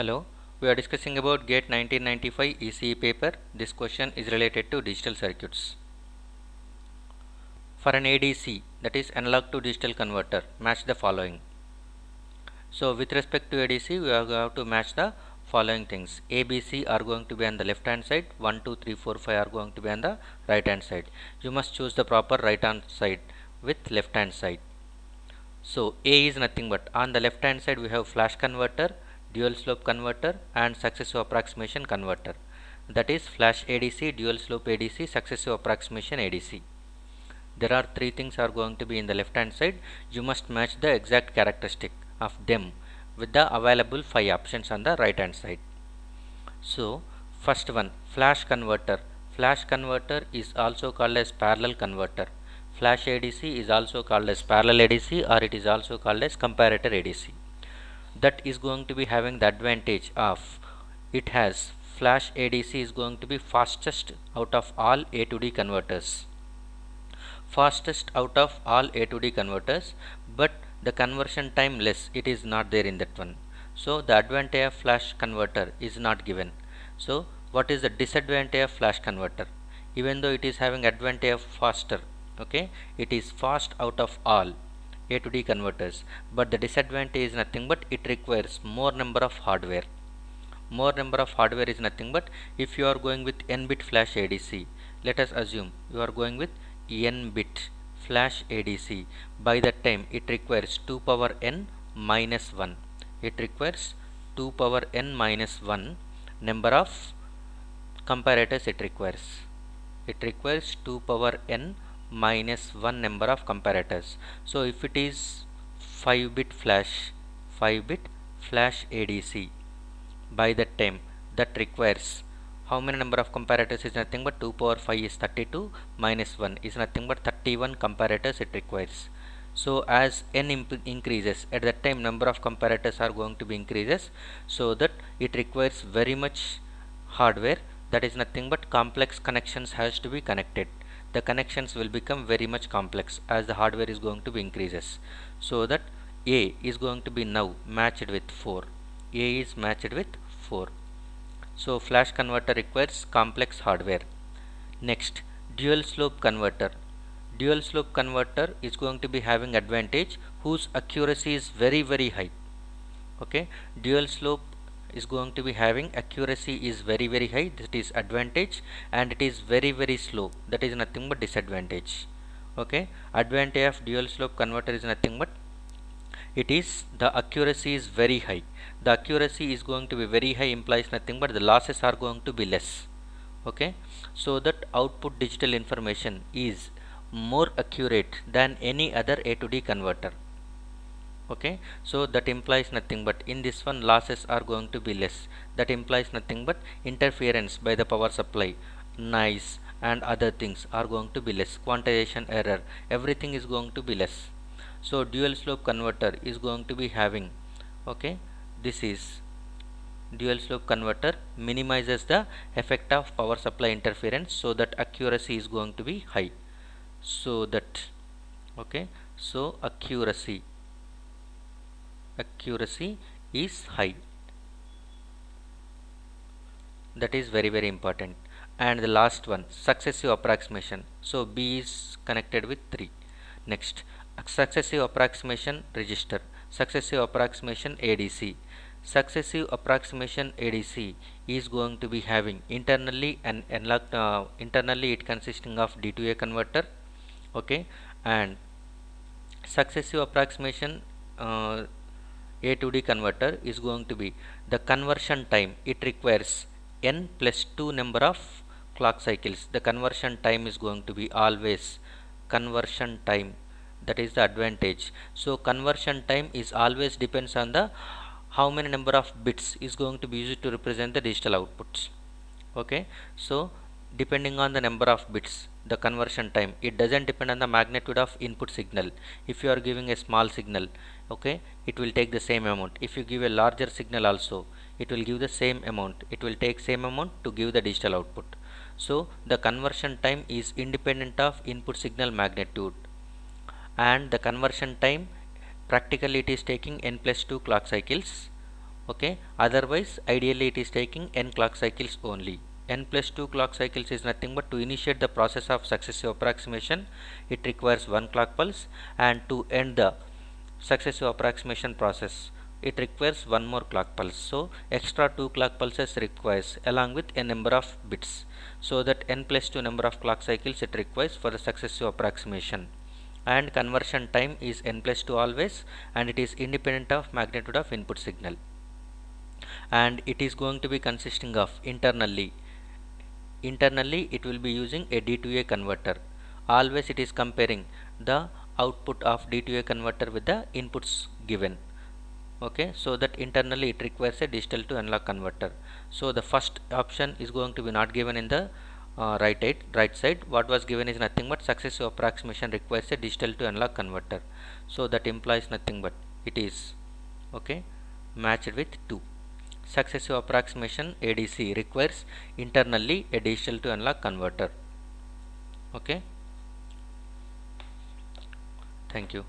Hello, we are discussing about GATE 1995 ECE paper. This question is related to digital circuits. For an ADC, that is analog to digital converter, match the following. So with respect to ADC, we are going to match the following things. A, B, C are going to be on the left hand side, 1, 2, 3, 4, 5 are going to be on the right hand side. You must choose the proper right hand side with left hand side. So A is nothing but on the left hand side we have flash converter, dual slope converter and successive approximation converter. That is flash ADC, dual slope ADC, successive approximation ADC. There are three things are going to be in the left hand side. You must match the exact characteristic of them with the available 5 options on the right hand side. So first one, flash converter. Flash converter is also called as parallel converter. Flash ADC is also called as parallel ADC or it is also called as comparator ADC. That is going to be having the advantage of it has flash ADC is going to be fastest out of all A to D converters. Fastest out of all A to D converters, but the conversion time less, it is not there in that one. So the advantage of flash converter is not given. So what is the disadvantage of flash converter? Even though it is having advantage of faster, okay, it is fast out of all A to D converters, but the disadvantage is nothing but it requires more number of hardware. More number of hardware is nothing but if you are going with n bit flash ADC, let us assume you are going with n bit flash ADC. By that time it requires 2 power n minus 1. It requires 2 power n minus 1 number of comparators it requires. It requires 2 power n minus 1 number of comparators. So if it is 5 bit flash ADC, by that time that requires how many number of comparators is nothing but 2 power 5 is 32 minus 1 is nothing but 31 comparators it requires. So as n increases, at that time number of comparators are going to be increases, so that it requires very much hardware. That is nothing but complex connections has to be connected. The connections will become very much complex as the hardware is going to be increases. So that A is going to be now matched with 4. A is matched with 4. So flash converter requires complex hardware. Next, dual slope converter. Dual slope converter is going to be having advantage whose accuracy is very high. Okay, dual slope is going to be having accuracy is very high, that is advantage, and it is very slow, that is nothing but disadvantage. Okay, advantage of dual slope converter is nothing but it is the accuracy is very high. The accuracy is going to be very high implies nothing but the losses are going to be less. Okay, so that output digital information is more accurate than any other A to D converter. Okay, so that implies nothing but in this one losses are going to be less. That implies nothing but interference by the power supply, noise and other things are going to be less. Quantization error, everything is going to be less. So dual slope converter is going to be having, okay, this is dual slope converter minimizes the effect of power supply interference, so that accuracy is going to be high. So that, okay, so accuracy is high, that is very important. And the last one, successive approximation. So B is connected with 3. Next, successive approximation register, successive approximation ADC. Successive approximation ADC is going to be having internally an analog, internally it consisting of D2A converter, okay, and successive approximation A to D converter is going to be the conversion time, it requires n plus 2 number of clock cycles. The conversion time is going to be always conversion time, that is the advantage. So conversion time is always depends on the how many number of bits is going to be used to represent the digital outputs. Okay, so depending on the number of bits, the conversion time, it doesn't depend on the magnitude of input signal. If you are giving a small signal, okay, it will take the same amount. If you give a larger signal also, it will give the same amount. It will take same amount to give the digital output. So the conversion time is independent of input signal magnitude, and the conversion time practically it is taking n plus 2 clock cycles. Okay, otherwise ideally it is taking n clock cycles only. N plus 2 clock cycles is nothing but to initiate the process of successive approximation it requires 1 clock pulse, and to end the successive approximation process it requires one more clock pulse. So extra 2 clock pulses requires along with a number of bits, so that n plus 2 number of clock cycles it requires for the successive approximation. And conversion time is n plus 2 always, and it is independent of magnitude of input signal, and it is going to be consisting of internally it will be using a D2A converter. Always it is comparing the output of D2A converter with the inputs given. Okay, so that internally it requires a digital to analog converter. So the first option is going to be not given in the right side. What was given is nothing but successive approximation requires a digital to analog converter. So that implies nothing but it is okay matched with 2. Successive approximation ADC requires internally a digital to analog converter. Okay, thank you.